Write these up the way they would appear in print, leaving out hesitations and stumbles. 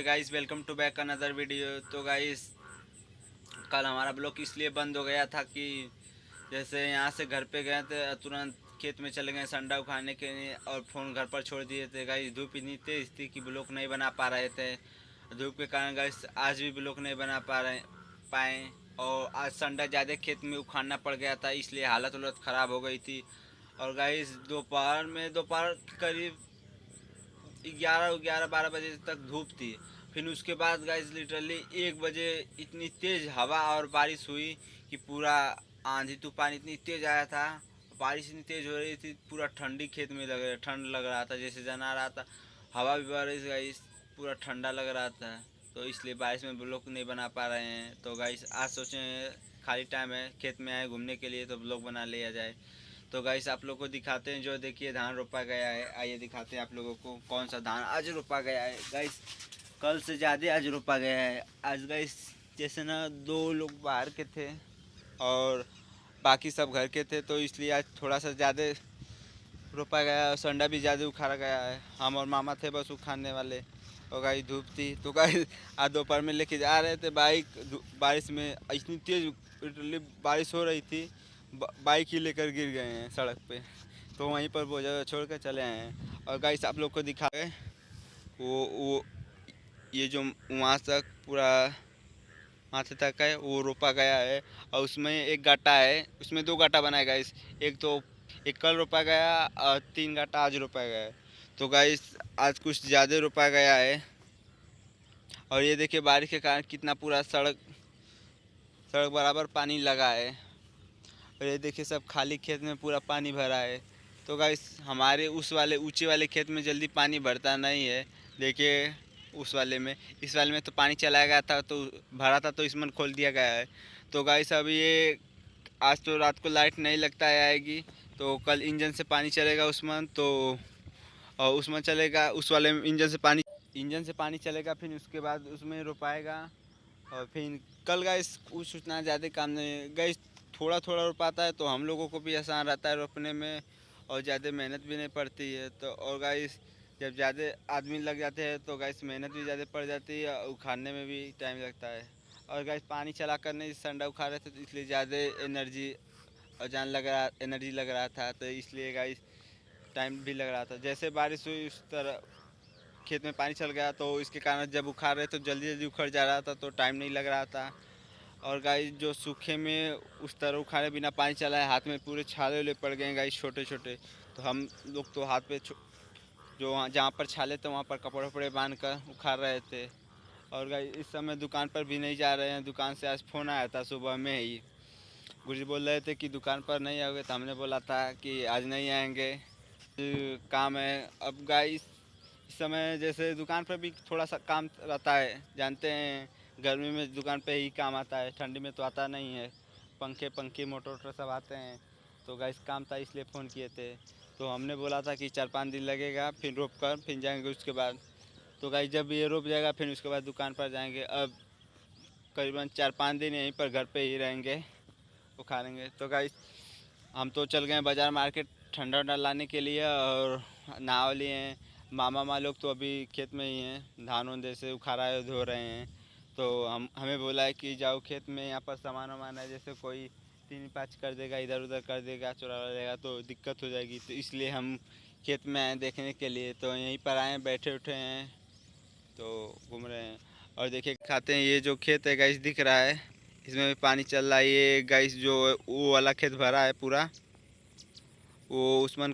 Guys welcome to back another video. तो guys कल हमारा ब्लॉग इसलिए बंद हो गया था कि जैसे यहाँ से घर पे गए थे, तुरंत खेत में चले गए संडा उखाड़ने के लिए और फ़ोन घर पर छोड़ दिए थे। गाइस धूप इतनी तेज़ थी कि ब्लॉग नहीं बना पा रहे थे। धूप के कारण गाइस आज भी ब्लॉग नहीं बना पाए। और आज संडा ज़्यादा खेत में उखाड़ना पड़ गया था, इसलिए हालत वालत ख़राब हो गई थी। और गाइस दोपहर करीब 11-12 बजे तक धूप थी। फिर उसके बाद गाइस लिटरली 1 बजे इतनी तेज़ हवा और बारिश हुई कि पूरा आंधी तूफान इतनी तेज़ आया था। बारिश इतनी तेज़ हो रही थी, पूरा ठंडी खेत में ठंड लग रहा था, जैसे जना रहा था। हवा भी बह रही थी गाइस, पूरा ठंडा लग रहा था। तो इसलिए बारिश में ब्लॉग नहीं बना पा रहे हैं। तो गाइस आज सोचे खाली टाइम है, खेत में आए घूमने के लिए, तो ब्लॉग बना लिया जाए। तो गाइस आप लोग को दिखाते हैं, जो देखिए धान रोपा गया है। आइए दिखाते हैं आप लोगों को कौन सा धान आज रोपा गया है। गाइस कल से ज़्यादा आज रोपा गया है। आज गाइस जैसे ना 2 लोग बाहर के थे और बाकी सब घर के थे, तो इसलिए आज थोड़ा सा ज़्यादा रोपा गया है और संडा भी ज़्यादा उखाड़ा गया है। हम और मामा थे बस उखाड़ने वाले। और गाइस धूप थी, तो गाइस आज दोपहर में लेके जा रहे थे बाइक। बारिश में इतनी तेज़ लिटरली बारिश हो रही थी, बाइक ही लेकर गिर गए हैं सड़क पे। तो वहीं पर बोझा छोड़ कर चले आए हैं। और गाइस आप लोग को दिखा गए वो ये जो वहाँ तक पूरा माथे तक है वो रोपा गया है। और उसमें एक गाटा है, उसमें 2 गाटा बनाया गाइस। एक कल रोपा गया और 3 गाटा आज रोपा गया है। तो गाइस आज कुछ ज़्यादा रोपा गया है। और ये देखिए बारिश के कारण कितना पूरा सड़क सड़क बराबर पानी लगा है। और ये देखिए सब खाली खेत में पूरा पानी भरा है। तो गाइस हमारे उस वाले ऊंचे वाले खेत में जल्दी पानी भरता नहीं है। देखिए उस वाले में, इस वाले में तो पानी चलाया गया था, तो भरा था, तो इसमें खोल दिया गया है। तो गाइस अब ये आज तो रात को लाइट नहीं लगता है आएगी, तो कल इंजन से पानी चलेगा उसमें। तो और उसमें चलेगा उस वाले में इंजन से पानी चलेगा, फिर उसके बाद उसमें रोपाएगा। और फिर कल गाइस कुछ उतना ज़्यादा काम नहीं गाइस, थोड़ा थोड़ा रोपाता है, तो हम लोगों को भी आसान रहता है रोपने में और ज़्यादा मेहनत भी नहीं पड़ती है। तो और गाइस जब ज़्यादा आदमी लग जाते हैं तो गाइस मेहनत भी ज़्यादा पड़ जाती है और उखाड़ने में भी टाइम लगता है। और गाइस पानी चला कर नहीं संडा उखाड़ रहे थे, तो इसलिए ज़्यादा एनर्जी लग रहा था, तो इसलिए गाइस टाइम भी लग रहा था। जैसे बारिश हुई उस तरह खेत में पानी चल गया, तो इसके कारण जब उखाड़ रहे तो जल्दी जल्दी उखड़ जा रहा था, तो टाइम नहीं लग रहा था। और गाइस जो सूखे में उस तरह उखाड़े बिना पानी चला है, हाथ में पूरे छाले वाले पड़ गए गाइस छोटे छोटे। तो हम लोग तो हाथ पे जो वहाँ जहाँ पर छाले थे वहाँ पर कपड़े वपड़े बांध कर उखाड़ रहे थे। और गाइस इस समय दुकान पर भी नहीं जा रहे हैं। दुकान से आज फ़ोन आया था सुबह में ही, गुरुजी बोल रहे थे कि दुकान पर नहीं आओगे, तो हमने बोला था कि आज नहीं आएंगे, काम है। अब गाइस इस समय जैसे दुकान पर भी थोड़ा सा काम रहता है, जानते हैं गर्मी में दुकान पे ही काम आता है, ठंडी में तो आता नहीं है। पंखे पंखे मोटर वोटर सब आते हैं। तो गाइस काम था इसलिए फ़ोन किए थे। तो हमने बोला था कि 4-5 दिन लगेगा, फिर रोप कर फिर जाएंगे उसके बाद। तो गाइस जब ये रोप जाएगा फिर उसके बाद दुकान पर जाएंगे। अब करीबन 4-5 दिन यहीं पर घर पे ही रहेंगे, उखाड़ेंगे। तो गाइस हम तो चल गए बाज़ार मार्केट ठंडा वंडा लाने के लिए और नहा लिए हैं। मामा लोग तो अभी खेत में ही हैं, धान वान जैसे उखाड़ा है धो रहे हैं। तो हमें बोला है कि जाओ खेत में, यहाँ पर सामान वामान है, जैसे कोई 3-5 कर देगा, इधर उधर कर देगा, चुरा लेगा, तो दिक्कत हो जाएगी। तो इसलिए हम खेत में आए देखने के लिए। तो यहीं पर आए बैठे उठे हैं, तो घूम रहे हैं। और देखिए खाते हैं, ये जो खेत है गाइस दिख रहा है, इसमें भी पानी चल रहा है। ये गाइस जो वो वाला खेत भरा है पूरा, वो उस्मान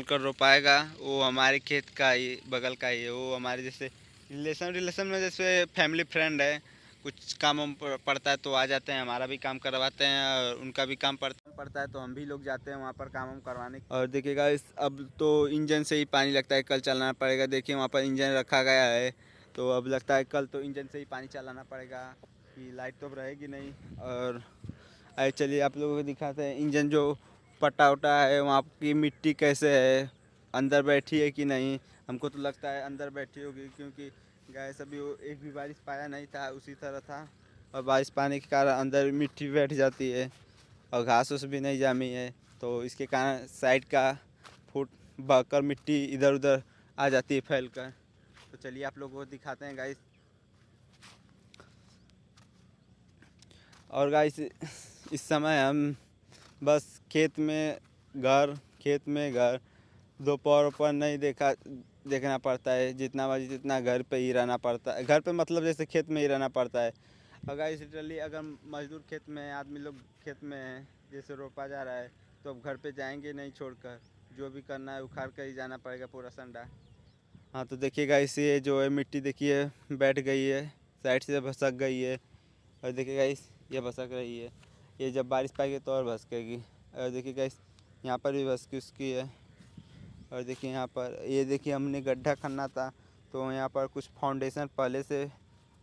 कर रोपाएगा। वो हमारे खेत का ही बगल का ही है, वो हमारे जैसे रिलेशन में जैसे फैमिली फ्रेंड है। कुछ काम वाम पड़ता है तो आ जाते हैं, हमारा भी काम करवाते हैं और उनका भी काम पड़ता है, तो हम भी लोग जाते हैं वहाँ पर काम वाम करवाने। और देखिएगा अब तो इंजन से ही पानी लगता है, कल चलाना पड़ेगा। देखिए वहाँ पर इंजन रखा गया है, तो अब लगता है कल तो इंजन से ही पानी चलाना पड़ेगा, कि लाइट तो अब रहेगी नहीं। और आइए चलिए आप लोगों को दिखाते हैं इंजन जो पट्टा उटा है वहाँ की मिट्टी कैसे है, अंदर बैठी है कि नहीं। हमको तो लगता है अंदर बैठी होगी, क्योंकि गैस अभी वो एक भी बारिश पाया नहीं था, उसी तरह था। और बारिश पाने के कारण अंदर मिट्टी बैठ जाती है और घास उस भी नहीं जामी है, तो इसके कारण साइड का फुट बहकर मिट्टी इधर उधर आ जाती है फैल कर। तो चलिए आप लोगों को दिखाते हैं गाइस। और गाइस इस समय हम बस खेत में घर दोपहर पर नहीं देखना पड़ता है, जितना बजे जितना घर पे ही रहना पड़ता है। घर पे मतलब जैसे खेत में ही रहना पड़ता है। और गाइस लिटरली अगर मजदूर खेत में हैं, आदमी लोग खेत में हैं, जैसे रोपा जा रहा है, तो अब घर पे जाएंगे नहीं छोड़कर, जो भी करना है उखाड़ कर ही जाना पड़ेगा पूरा संडा। हाँ तो देखिए गाइस ये जो है मिट्टी देखिए बैठ गई है, साइड से भसक गई है। और देखिए गाइस ये भसक रही है, ये जब बारिश पाएगी तो और भसकेगी। और देखिए गाइस यहाँ पर भी भसकी उसकी है। और देखिए यहाँ पर ये देखिए हमने गड्ढा खनना था, तो यहाँ पर कुछ फाउंडेशन पहले से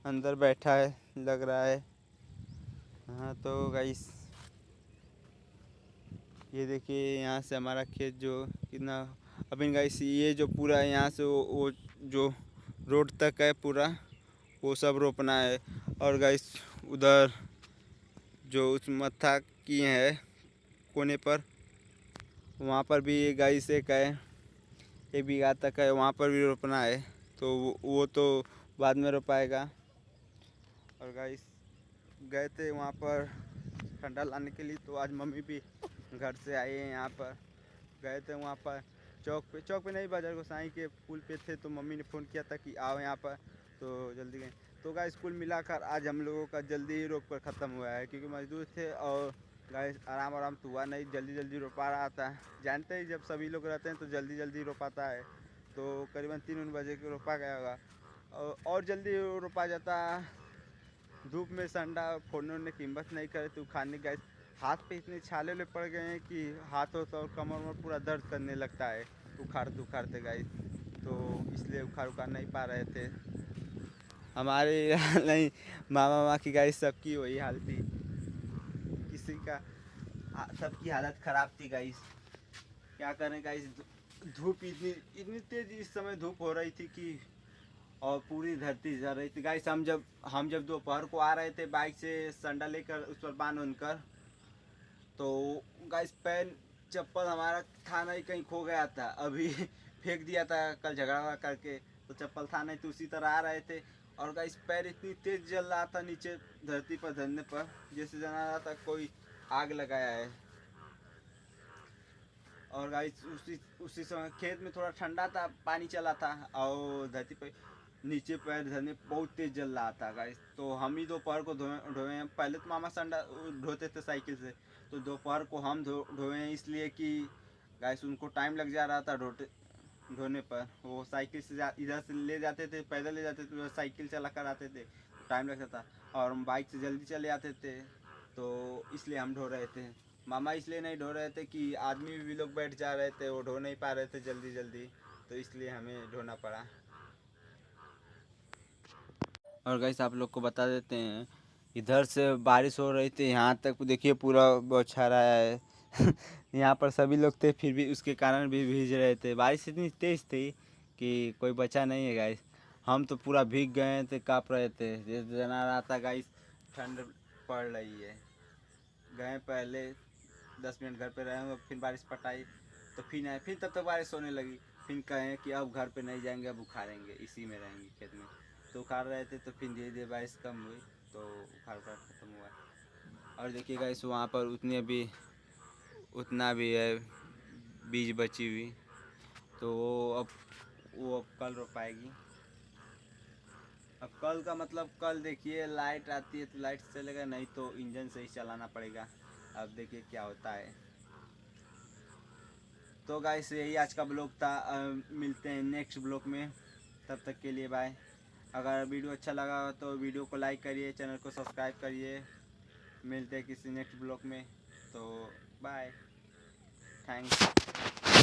अंदर बैठा है लग रहा है। हाँ तो गाइस ये देखिए यहाँ से हमारा खेत जो कितना, अभी गाइस ये जो पूरा यहाँ से वो जो रोड तक है पूरा वो सब रोपना है। और गाइस उधर जो उस मत्था किए हैं कोने पर, वहाँ पर भी गाइस एक है, 1 बीघा तक है, वहाँ पर भी रोपना है। तो वो तो बाद में रोपाएगा। और गाइस गए थे वहाँ पर ठंडा लाने के लिए, तो आज मम्मी भी घर से आई है यहाँ पर। गए थे वहाँ पर चौक पे नहीं, बाजार गोसाई के पुल पे थे, तो मम्मी ने फ़ोन किया था कि आओ यहाँ पर, तो जल्दी गए। तो गाइस कुल मिलाकर आज हम लोगों का जल्दी ही रोप कर ख़त्म हुआ है, क्योंकि मजदूर थे और गाइस आराम तो हुआ नहीं, जल्दी रोपा रहा था। जानते ही जब सभी लोग रहते हैं तो जल्दी रोपाता है। तो करीबन 3 बजे को रोपा गया होगा, और जल्दी रोपा जाता। धूप में संडा फोड़ने की हिम्मत नहीं करे तो खाने गए, हाथ पे इतने छाले पड़ गए हैं कि हाथों और कमर में पूरा दर्द करने लगता है उखाड़ते गाइस। तो इसलिए उखाड़ नहीं पा रहे थे हमारे नहीं, मामा की गाइस सबकी वही हाल थी, किसी का सबकी हालत ख़राब थी गाइस। क्या करें गाइस, धूप इतनी तेज़ इस समय धूप हो रही थी कि और पूरी धरती जल रही थी गाइस। हम जब दोपहर को आ रहे थे बाइक से संडा लेकर उस पर बांध कर, तो गाइस पैन चप्पल हमारा था नहीं, कहीं खो गया था, अभी फेंक दिया था कल झगड़ा करके, तो चप्पल था नहीं, तो उसी तरह आ रहे थे। और गाइस पैर इतनी तेज जल रहा था नीचे धरती पर धरने पर, जैसे जना रहा था कोई आग लगाया है। और गाइस उसी समय खेत में थोड़ा ठंडा था, पानी चला था, और धरती पर नीचे पैर धरने बहुत तेज जल रहा था गाइस। तो हम ही दोपहर को ढोए हैं। पहले तो मामा संडा ढोते थे साइकिल से, तो दोपहर को हम ढोए हैं, इसलिए कि गाइस उनको टाइम लग जा रहा था ढोने पर। वो साइकिल से इधर से ले जाते थे, पैदल ले जाते थे, साइकिल चला कर आते थे, टाइम लगता था। और हम बाइक से जल्दी चले आते थे, तो इसलिए हम ढो रहे थे। मामा इसलिए नहीं ढो रहे थे कि आदमी भी लोग बैठ जा रहे थे, वो ढो नहीं पा रहे थे जल्दी, तो इसलिए हमें ढोना पड़ा। और गाइस आप लोग को बता देते हैं, इधर से बारिश हो रही थी, यहाँ तक देखिए पूरा बौछार आया है यहाँ पर सभी लोग थे, फिर भी उसके कारण भी भीग रहे थे। बारिश इतनी तेज़ थी कि कोई बचा नहीं है गाइस। हम तो पूरा भीग गए थे, काँप रहे थे, जैसे जना रहा था गाइस ठंड पड़ रही है। गए पहले 10 मिनट घर पे रहे, फिर बारिश पटाई, तो फिर आए, फिर तब तक बारिश होने लगी। फिर कहें कि अब घर पे नहीं जाएंगे, अब उखाड़ेंगे, इसी में रहेंगे खेत में। तो उखाड़ रहे थे, तो फिर धीरे बारिश कम हुई, तो उखाड़ ख़त्म हुआ। और देखिएगा इस वहाँ पर उतना भी है बीज बची हुई, तो वो अब कल रोपाएगी। अब कल का मतलब कल देखिए लाइट आती है तो लाइट से चलेगा, नहीं तो इंजन से ही चलाना पड़ेगा। अब देखिए क्या होता है। तो गाइस यही आज का ब्लॉग था, मिलते हैं नेक्स्ट ब्लॉग में, तब तक के लिए बाय। अगर वीडियो अच्छा लगा तो वीडियो को लाइक करिए, चैनल को सब्सक्राइब करिए। मिलते हैं किसी नेक्स्ट ब्लॉग में, तो बाय, थैंक्स।